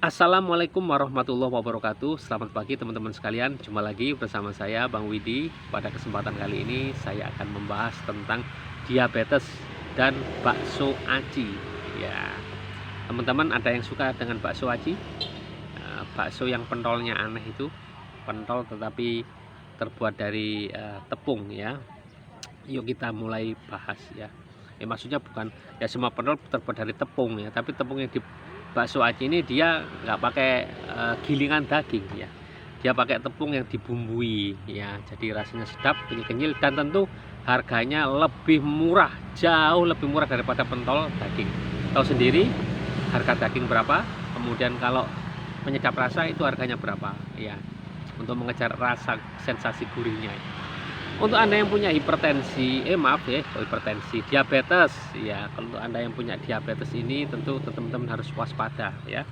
Assalamualaikum warahmatullahi wabarakatuh. Selamat pagi teman-teman sekalian. Jumpa lagi bersama saya Bang Widi. Pada kesempatan kali ini saya akan membahas tentang diabetes dan bakso aci. Ya, teman-teman ada yang suka dengan bakso aci? Bakso yang pentolnya aneh itu, pentol tetapi terbuat dari tepung ya. Yuk kita mulai bahas ya. Maksudnya bukan ya semua pentol terbuat dari tepung ya, tapi tepung yang di bakso aci ini dia nggak pakai gilingan daging ya, dia pakai tepung yang dibumbui ya, jadi rasanya sedap, kenyal-kenyal, dan tentu harganya lebih murah, jauh lebih murah daripada pentol daging. Tahu sendiri harga daging berapa, kemudian kalau penyedap rasa itu harganya berapa ya, untuk mengejar rasa sensasi gurihnya. Untuk Anda yang punya hipertensi, hipertensi, diabetes, ya, kalau untuk Anda yang punya diabetes ini tentu teman-teman harus waspada ya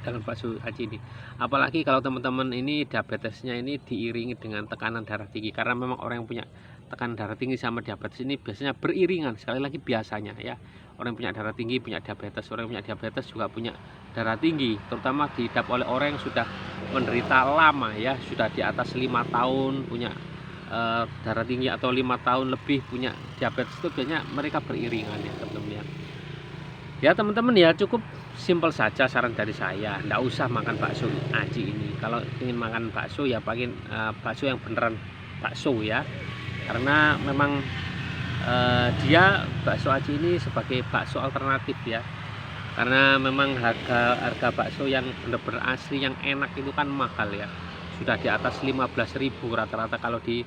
dengan bakso aci ini. Apalagi kalau teman-teman ini diabetesnya ini diiringi dengan tekanan darah tinggi, karena memang orang yang punya tekanan darah tinggi sama diabetes ini biasanya beriringan. Sekali lagi biasanya ya, orang yang punya darah tinggi punya diabetes, orang yang punya diabetes juga punya darah tinggi, terutama diidap oleh orang yang sudah menderita lama ya, sudah di atas 5 tahun punya darah tinggi, atau 5 tahun lebih punya diabetes, itu biasanya mereka beriringan ya teman-teman ya. Ya teman-teman ya, cukup simpel saja saran dari saya, nggak usah makan bakso aci ini. Kalau ingin makan bakso ya pakai bakso yang beneran bakso ya, karena memang dia bakso aci ini sebagai bakso alternatif ya, karena memang harga bakso yang bener-bener asli yang enak itu kan mahal ya, sudah di atas 15.000 rata-rata kalau di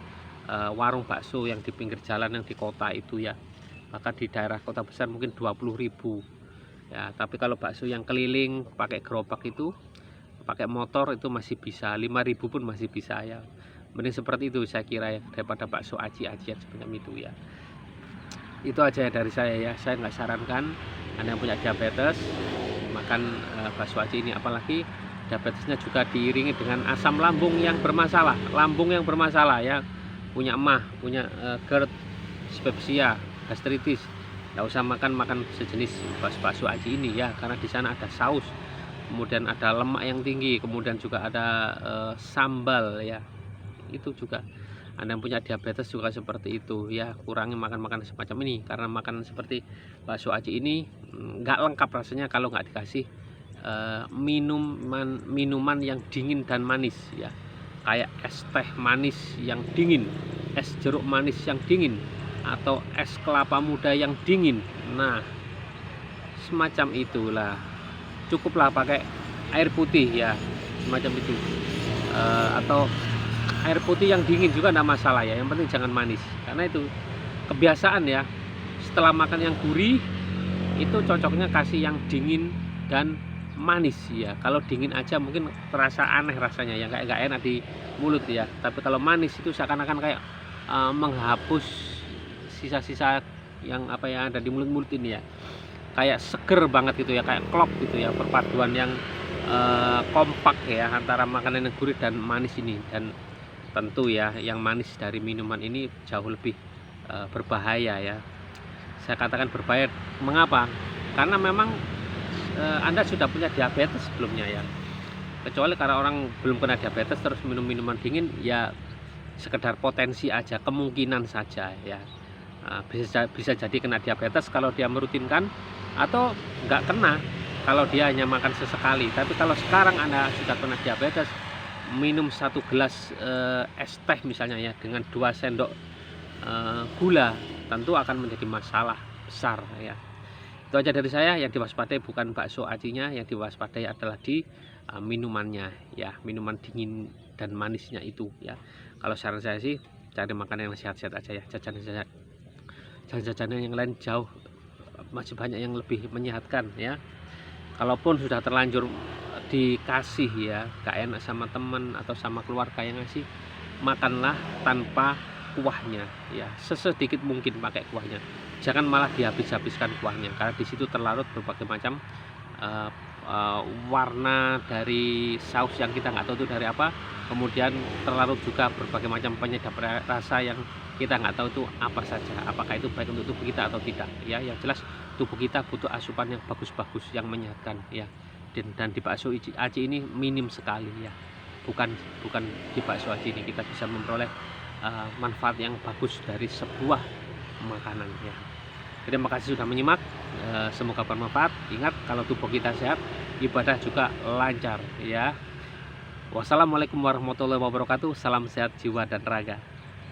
warung bakso yang di pinggir jalan yang di kota itu ya, bahkan di daerah kota besar mungkin 20.000 ya. Tapi kalau bakso yang keliling pakai gerobak itu, pakai motor, itu masih bisa 5.000 pun masih bisa ya. Mending seperti itu saya kira ya, daripada bakso aci-acian semacam itu ya. Itu aja ya dari saya ya, saya nggak sarankan Anda yang punya diabetes makan bakso aci ini, apalagi diabetesnya juga diiringi dengan asam lambung yang bermasalah, ya, punya emah, punya GERD, dispepsia, gastritis, nggak usah makan sejenis bakso aci ini ya, karena di sana ada saus, kemudian ada lemak yang tinggi, kemudian juga ada sambal ya. Itu juga Anda yang punya diabetes juga seperti itu ya, kurangi makan semacam ini, karena makanan seperti bakso aci ini nggak lengkap rasanya kalau nggak dikasih minuman yang dingin dan manis ya, kayak es teh manis yang dingin, es jeruk manis yang dingin, atau es kelapa muda yang dingin. Nah semacam itulah, cukuplah pakai air putih ya, semacam itu, atau air putih yang dingin juga tidak masalah ya, yang penting jangan manis, karena itu kebiasaan ya, setelah makan yang gurih itu cocoknya kasih yang dingin dan manis ya. Kalau dingin aja mungkin terasa aneh rasanya ya, kayak nggak enak di mulut ya, tapi kalau manis itu seakan-akan kayak menghapus sisa-sisa yang apa ya ada di mulut ini ya, kayak seger banget gitu ya, kayak klop gitu ya, perpaduan yang kompak ya antara makanan yang gurih dan manis ini. Dan tentu ya yang manis dari minuman ini jauh lebih berbahaya ya. Saya katakan berbahaya, mengapa? Karena memang Anda sudah punya diabetes sebelumnya ya. Kecuali karena orang belum kena diabetes terus minum minuman dingin ya, sekedar potensi aja, kemungkinan saja ya. Bisa jadi kena diabetes kalau dia merutinkan, atau nggak kena kalau dia hanya makan sesekali. Tapi kalau sekarang Anda sudah kena diabetes, minum 1 gelas es teh misalnya ya dengan 2 sendok gula, tentu akan menjadi masalah besar ya. Itu aja dari saya, yang diwaspadai bukan bakso acinya, yang diwaspadai adalah di minumannya ya, minuman dingin dan manisnya itu ya. Kalau saran saya sih cari makanan yang sehat-sehat aja ya, jajan-jajanan yang lain jauh masih banyak yang lebih menyehatkan ya. Kalaupun sudah terlanjur dikasih ya, gak enak sama teman atau sama keluarga yang ngasih, makanlah tanpa kuahnya ya, sesedikit mungkin pakai kuahnya, jangan malah dihabis-habiskan kuahnya, karena di situ terlarut berbagai macam warna dari saus yang kita nggak tahu itu dari apa, kemudian terlarut juga berbagai macam penyedap rasa yang kita nggak tahu itu apa saja, apakah itu baik untuk tubuh kita atau tidak ya. Yang jelas tubuh kita butuh asupan yang bagus-bagus, yang menyehatkan ya, dan di bakso aci ini minim sekali ya. Bukan di bakso aci ini kita bisa memperoleh manfaat yang bagus dari sebuah makanan ya. Terima kasih sudah menyimak, semoga bermanfaat. Ingat, kalau tubuh kita sehat, ibadah juga lancar ya. Wassalamualaikum warahmatullahi wabarakatuh. Salam sehat jiwa dan raga.